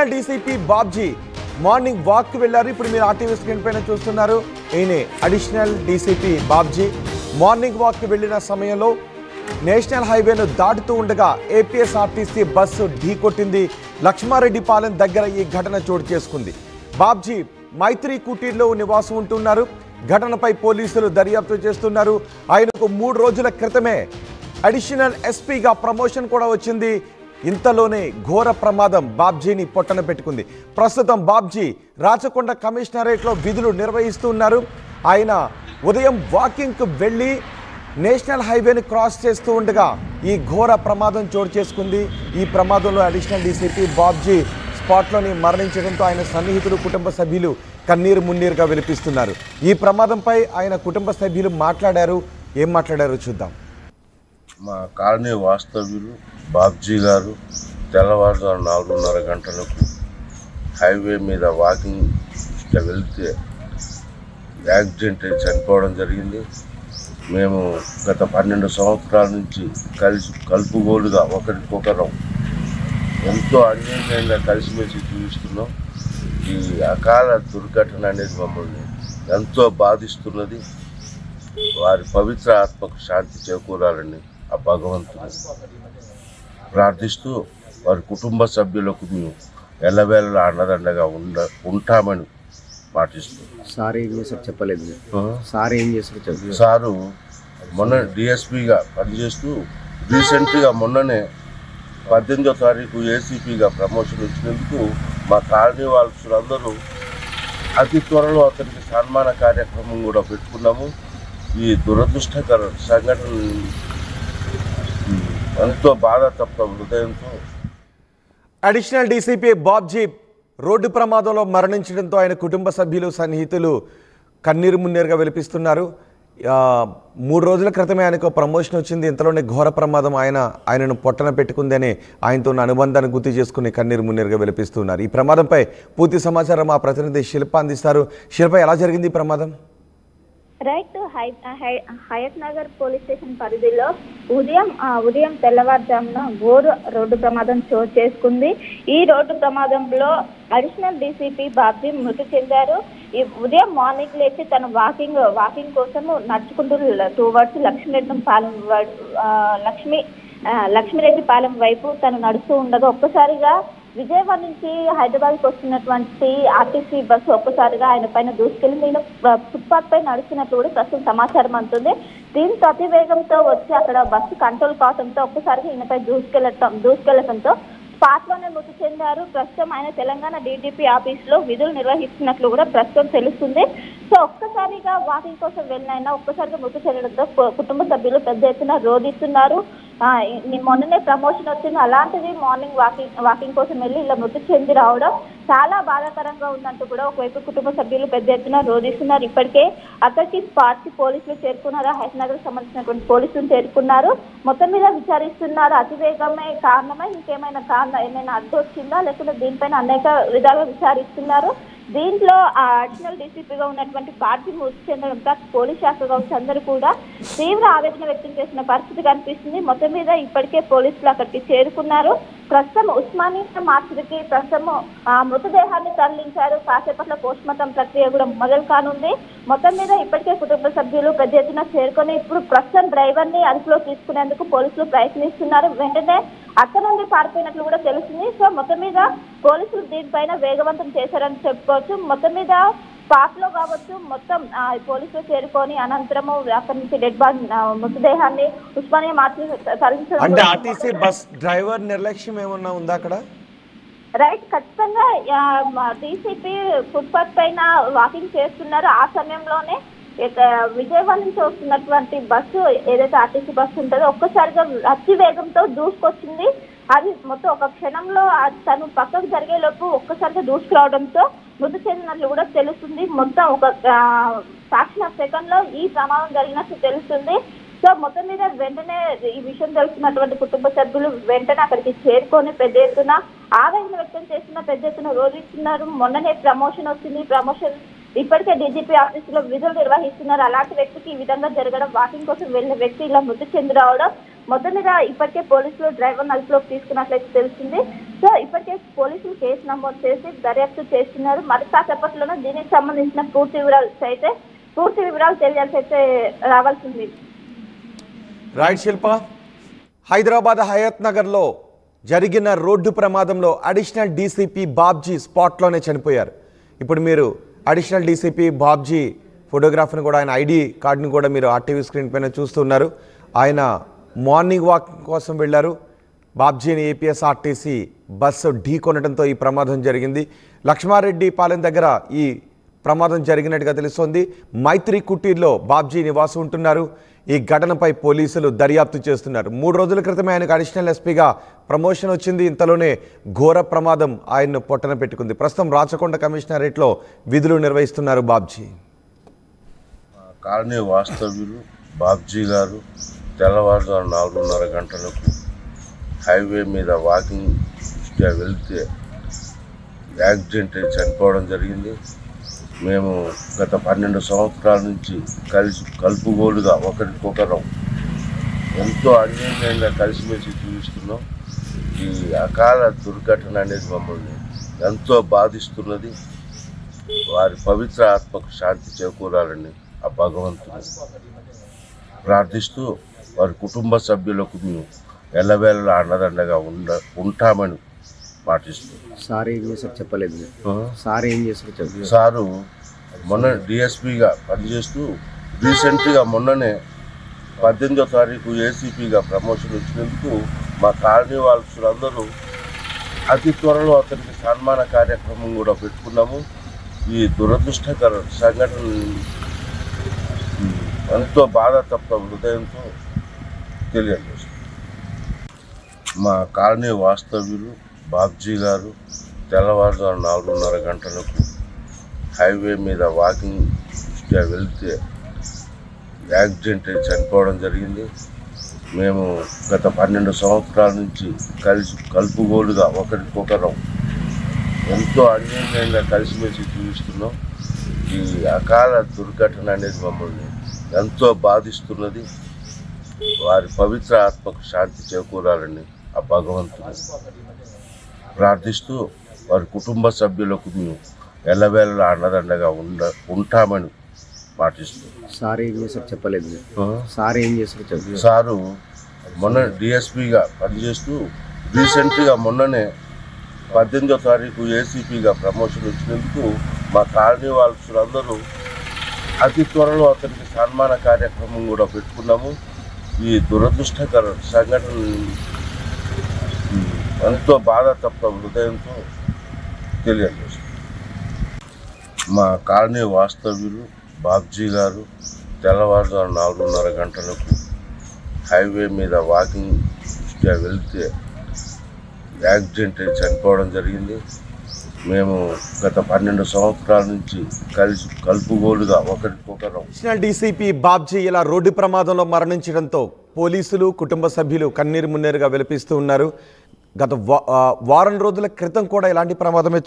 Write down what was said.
Additional DCP Babji morning walk కి వెళ్లారు. ఇప్పుడు మీరు ఆర్టీవీ స్క్రీన్ పైన చూస్తున్నారు. ఈయనే additional DCP Babji morning walk కి వెళ్లిన సమయంలో నేషనల్ హైవేను దాటుతూ ఉండగా ఏపీఎస్ఆర్టీసీ బస్సు ఢీకొట్టింది. లక్ష్మారెడ్డిపాలెం దగ్గర ఈ ఘటన చోటు చేసుకుంది. బాబ్జీ మైత్రి కుటీర్లో నివాసం ఉంటున్నారు. ఘటనపై పోలీసులు దర్యాప్తు చేస్తున్నారు. ఆయనకు 3 రోజుల క్రితమే అడిషనల్ ఎస్పీగా ప్రమోషన్ కూడా వచ్చింది. ఇంతలోనే ఘోర ప్రమాదం బాబ్జీని పొట్టన పెట్టుకుంది. ప్రస్తుతం బాబ్జీ రాచకొండ కమిషనరేట్లో విధులు నిర్వహిస్తున్నారు. ఆయన ఉదయం వాకింగ్కు వెళ్ళి నేషనల్ హైవేని క్రాస్ చేస్తూ ఉండగా ఈ ఘోర ప్రమాదం చోటు చేసుకుంది. ఈ ప్రమాదంలో అడిషనల్ డీసీపీ బాబ్జీ స్పాట్లోని మరణించడంతో ఆయన సన్నిహితులు, కుటుంబ సభ్యులు కన్నీరు మున్నీరుగా వినిపిస్తున్నారు. ఈ ప్రమాదంపై ఆయన కుటుంబ సభ్యులు మాట్లాడారు. ఏం మాట్లాడారో చూద్దాం. మా కాలనీ వాస్తవ్యులు బాబ్జీ గారు తెల్లవారుజాము 4:30 గంటలకు హైవే మీద వాకింగ్ వెళ్తే యాక్సిడెంట్ అయి చనిపోవడం జరిగింది. మేము గత 12 సంవత్సరాల నుంచి కలుపుగోలుగా ఒకరికొకరం ఎంతో అన్యోన్యంగా కలిసిమెలిసి జీవిస్తున్నాం. ఈ అకాల దుర్ఘటన అనేది మమ్మల్ని ఎంతో బాధిస్తున్నది. వారి పవిత్ర ఆత్మకు శాంతి చేకూరాలని ఆ భగవంతుని ప్రార్థిస్తూ వారి కుటుంబ సభ్యులకు మేము ఎల్లవేళలా అండదండగా ఉంటామని పాటిస్తున్నాం. సార్ ఏం చేశారు చెప్పలేదు. సార్ ఏం చేశారు సారు మొన్న డిఎస్పీగా పనిచేస్తూ రీసెంట్గా మొన్ననే 18వ తారీఖు ఏసీపీగా ప్రమోషన్ ఇచ్చినందుకు మా కాలనీ వాళ్ళందరూ అతి త్వరలో అతనికి సన్మాన కార్యక్రమం కూడా పెట్టుకున్నాము. ఈ దురదృష్టకర సంఘటన ఎంతో బాధాతప్త హృదయంతో అడిషనల్ డీసీపీ బాబ్జీ రోడ్డు ప్రమాదంలో మరణించడంతో ఆయన కుటుంబ సభ్యులు, సన్నిహితులు కన్నీరు మున్నీరుగా విలిపిస్తున్నారు. 3 రోజుల క్రితమే ఆయనకు ప్రమోషన్ వచ్చింది. ఇంతలోనే ఘోర ప్రమాదం ఆయనను పొట్టన పెట్టుకుందని ఆయనతో ఉన్న అనుబంధాన్ని గుర్తు చేసుకుని కన్నీరు మున్నీరుగా విలిపిస్తున్నారు. ఈ ప్రమాదంపై పూర్తి సమాచారం మా ప్రతినిధి శిల్ప అందిస్తారు. శిల్ప, ఎలా జరిగింది ఈ ప్రమాదం? Right, Hayat Nagar police station పరిధిలో ఉదయం తెల్లవారుజామున ఘోర రోడ్డు ప్రమాదం చోటు చేసుకుంది. ఈ రోడ్డు ప్రమాదంలో అడిషనల్ డీసీపీ బాబ్జీ మృతి చెందారు. ఈ ఉదయం మార్నింగ్ లేచి తను వాకింగ్ కోసం నడుచుకుంటూ టువర్డ్స్ లక్ష్మీరెడ్డిపాలెం వైపు తను నడుస్తూ ఉండగా ఒక్కసారిగా విజయవాడ నుంచి హైదరాబాద్కి వస్తున్నటువంటి ఆర్టీసీ బస్సు ఒక్కసారిగా ఆయన పైన దూసుకెళ్ళి ఫుట్పాత్ పై నడుస్తున్నట్లు కూడా ప్రస్తుతం సమాచారం అందుతుంది. దీంతో అతి వేగంతో వచ్చి అక్కడ బస్సు కంట్రోల్ కావడంతో ఒక్కసారిగా ఈయనపై దూసుకెళ్లడంతో స్పాట్ లోనే మృతి చెందారు. ప్రస్తుతం ఆయన తెలంగాణ డీజీపీ ఆఫీస్ లో విధులు నిర్వహిస్తున్నట్లు కూడా ప్రస్తుతం తెలుస్తుంది. సో ఒక్కసారిగా వాకింగ్ కోసం వెళ్ళిన ఒక్కసారిగా మృతి చెందడంతో కుటుంబ సభ్యులు పెద్ద ఎత్తున రోధిస్తున్నారు. మొన్ననే ప్రమోషన్ వచ్చింది, అలాంటిది మార్నింగ్ వాకింగ్ కోసం వెళ్ళి ఇలా మృతి చెంది రావడం చాలా బాధాకరంగా ఉందంటూ కూడా ఒకవైపు కుటుంబ సభ్యులు పెద్ద ఎత్తున రోధిస్తున్నారు. ఇప్పటికే అతనికి స్పాట్ కి పోలీసులు చేరుకున్నారు. హైదరాబాద్ సంబంధించినటువంటి పోలీసులు చేరుకున్నారు. మొత్తం మీద విచారిస్తున్నారు. అతివేగమే కారణమై ఇంకేమైనా ఏమైనా అడ్డు వచ్చిందా లేకుంటే దీనిపైన అనేక విధాలుగా విచారిస్తున్నారు. దీంట్లో అడిషనల్ డీసీపీగా ఉన్నటువంటి పార్టీ మృతి చెందడంతో పోలీస్ శాఖ కావచ్చు అందరూ కూడా తీవ్ర ఆవేదన వ్యక్తం చేసిన పరిస్థితి కనిపిస్తుంది. మొత్తం మీద ఇప్పటికే పోలీసులు అక్కడికి చేరుకున్నారు. ప్రస్తుతం ఉస్మానియా మార్చికి ప్రస్తుతం మృతదేహాన్ని తరలించారు. కాసేపట్ల పోస్ట్ మార్టం ప్రక్రియ కూడా మొదలు కానుంది. మొత్తం మీద ఇప్పటికే కుటుంబ సభ్యులు పెద్ద ఎత్తున చేరుకొని ఇప్పుడు ప్రస్తుతం డ్రైవర్ ని అదుపులో తీసుకునేందుకు పోలీసులు ప్రయత్నిస్తున్నారు. వెంటనే అక్కడ నుండి పారిపోయినట్లు కూడా తెలుస్తుంది. సో మొత్తం మీద పోలీసులు దీనిపైన వేగవంతం చేశారని చెప్పుకోవచ్చు. మొత్తం మీద స్పాట్ లో కావచ్చు మొత్తం పోలీసులు చేరుకొని అనంతరము అక్కడి నుంచి డెడ్ బాడీ మృతదేహాన్ని ఉస్మానియా మార్చి తరలించడం. అంటే ఆర్టీసీ బస్ డ్రైవర్ నిర్లక్ష్యం ఏమన్నా ఉందా అక్కడ? రైట్, ఖచ్చితంగా డీసీపీ ఫుట్పాత్ పైన వాకింగ్ చేస్తున్నారు. ఆ సమయంలోనే విజయవాడ నుంచి వస్తున్నటువంటి బస్సు ఏదైతే ఆర్టీసీ బస్సు ఉంటుందో ఒక్కసారిగా అతి వేగంతో దూసుకొచ్చింది. అది మొత్తం ఒక క్షణంలో తను పక్కకు జరిగేలోపు ఒక్కసారిగా దూసుకురావడంతో మృతి చెందినట్లు కూడా తెలుస్తుంది. మొత్తం ఒక ఫ్రాక్షన్ ఆఫ్ సెకండ్ లో ఈ ప్రమాదం జరిగినట్లు తెలుస్తుంది. సో మొత్తం మీద వెంటనే ఈ విషయం తెలుసుకున్నటువంటి కుటుంబ సభ్యులు వెంటనే అక్కడికి చేరుకొని పెద్ద ఎత్తున ఆవేదన వ్యక్తం చేస్తున్న, పెద్ద ఎత్తున రోధిస్తున్నారు. మొన్ననే ప్రమోషన్ వచ్చింది. ప్రమోషన్ ఇప్పటికే డీజీపీ ఆఫీసులో విధులు నిర్వహిస్తున్నారు. అలాంటి వ్యక్తికి ఈ విధంగా జరగడం, వాకింగ్ కోసం వెళ్ళిన వ్యక్తి ఇలా మృతి చెంది రావడం మొత్తం మీద ఇప్పటికే పోలీసులు డ్రైవర్ అదుపులోకి తీసుకున్నట్లయితే తెలిసింది. సో ఇప్పటికే పోలీసులు కేసు నమోదు చేసి దర్యాప్తు చేస్తున్నారు. మరి కాసేపట్లోనే దీనికి సంబంధించిన పూర్తి వివరాలు తెలియాల్సి అయితే రావాల్సింది. రైట్ శిల్ప, హైదరాబాద్ హయత్ నగర్లో జరిగిన రోడ్డు ప్రమాదంలో అడిషనల్ డీసీపీ బాబ్జీ స్పాట్లోనే చనిపోయారు. ఇప్పుడు మీరు అడిషనల్ డీసీపీ బాబ్జీ ఫోటోగ్రాఫ్ని కూడా, ఆయన ఐడి కార్డుని కూడా మీరు ఆర్టీవీ స్క్రీన్ పైన చూస్తున్నారు. ఆయన మార్నింగ్ వాక్ కోసం వెళ్ళారు. బాబ్జీని ఏపీఎస్ఆర్టీసీ బస్సు ఢీ కొనడంతో ఈ ప్రమాదం జరిగింది. లక్ష్మారెడ్డి పాలెం దగ్గర ఈ ప్రమాదం జరిగినట్టుగా తెలుస్తోంది. మైత్రి కుటీర్లో బాబ్జీ నివాసం ఉంటున్నారు. ఈ ఘటనపై పోలీసులు దర్యాప్తు చేస్తున్నారు. 3 రోజుల క్రితమే ఆయనకు అడిషనల్ ఎస్పీగా ప్రమోషన్ వచ్చింది. ఇంతలోనే ఘోర ప్రమాదం ఆయన్ను పొట్టన పెట్టుకుంది. ప్రస్తుతం రాచకొండ కమిషనరేట్లో విధులు నిర్వహిస్తున్నారు బాబ్జీ. కాలనీ వాస్తవ్యులు బాబ్జీ గారు తెల్లవారుజాము 4:30 గంటలకు హైవే మీద వాకింగ్ దృష్ట్యా వెళ్తే యాక్సిడెంట్ అయి చనిపోవడం జరిగింది. మేము గత 12 సంవత్సరాల నుంచి కలుపుగోలుగా ఒకరికొకరం ఎంతో అన్యోన్యంగా కలిసిమెలిసి జీవిస్తున్నాం. ఈ అకాల దుర్ఘటన అనేది మమ్మల్ని ఎంతో బాధిస్తున్నది. వారి పవిత్ర ఆత్మకు శాంతి చేకూరాలని ఆ భగవంతుని ప్రార్థిస్తూ వారి కుటుంబ సభ్యులకు మేము ఎల్లవేళలా అండదండగా ఉంటామని పాటిస్తూ. సార్ ఏం చేశారు చెప్పలేదు. సార్ ఏం చేశారు చెప్పలేదు. సారు మొన్న డిఎస్పీగా పనిచేస్తూ రీసెంట్గా మొన్ననే 18వ తారీఖు ఏసీపీగా ప్రమోషన్ వచ్చినందుకు మా కాలనీ వాళ్ళందరూ అతి త్వరలో అతనికి సన్మాన కార్యక్రమం కూడా పెట్టుకున్నాము. ఈ దురదృష్టకర సంఘటన ఎంతో బాధాతప్త హృదయంతో తెలియజేస్తుంది. మా కాలనీ వాస్తవ్యులు బాబ్జీ గారు తెల్లవారుజాము 4:30 గంటలకు హైవే మీద వాకింగ్ దృష్ట్యా వెళ్తే యాక్సిడెంట్ అయి చనిపోవడం జరిగింది. మేము గత 12 సంవత్సరాల నుంచి కలుపుగోలుగా ఒకరికొకరం ఎంతో అన్యోన్యంగా కలిసిమెలిసి జీవిస్తున్నాం. ఈ అకాల దుర్ఘటన అనేది మమ్మల్ని ఎంతో బాధిస్తున్నది. వారి పవిత్ర ఆత్మకు శాంతి చేకూరాలని ఆ భగవంతుని ప్రార్థిస్తూ వారి కుటుంబ సభ్యులకు మేము ఎల్లవేళలా అండదండగా ఉంటామని పాటిస్తూ. సార్ ఏం చేశారు చెప్పలేదు. సార్ ఏం చేశారు చెప్పలేదు. సారు మొన్న డిఎస్పీగా పనిచేస్తూ రీసెంట్గా మొన్ననే 18వ తారీఖు ఏసీపీగా ప్రమోషన్ వచ్చినందుకు మా కాలనీ వాళ్ళందరూ అతి త్వరలో అతనికి సన్మాన కార్యక్రమం కూడా పెట్టుకున్నాము. ఈ దురదృష్టకర సంఘటన ఎంతో బాధాతప్త హృదయంతో తెలియజేస్తుంది. మా కాలనీ వాస్తవ్యులు బాబ్జీ గారు తెల్లవారుజాము 4:30 గంటలకు హైవే మీద వాకింగ్ దృష్ట్యా వెళ్తే యాక్సిడెంట్ అయి చనిపోవడం జరిగింది. మేము గత 12 సంవత్సరాల నుంచి కలుపుగోలుగా ఒకరికొకరం. అడిషనల్ డీసీపీ బాబ్జీ ఇలా రోడ్డు ప్రమాదంలో మరణించడంతో పోలీసులు, కుటుంబ సభ్యులు కన్నీరు మున్నీరుగా విలపిస్తూ ఉన్నారు. గత వారం రోజుల క్రితం కూడా ఇలాంటి ప్రమాదమే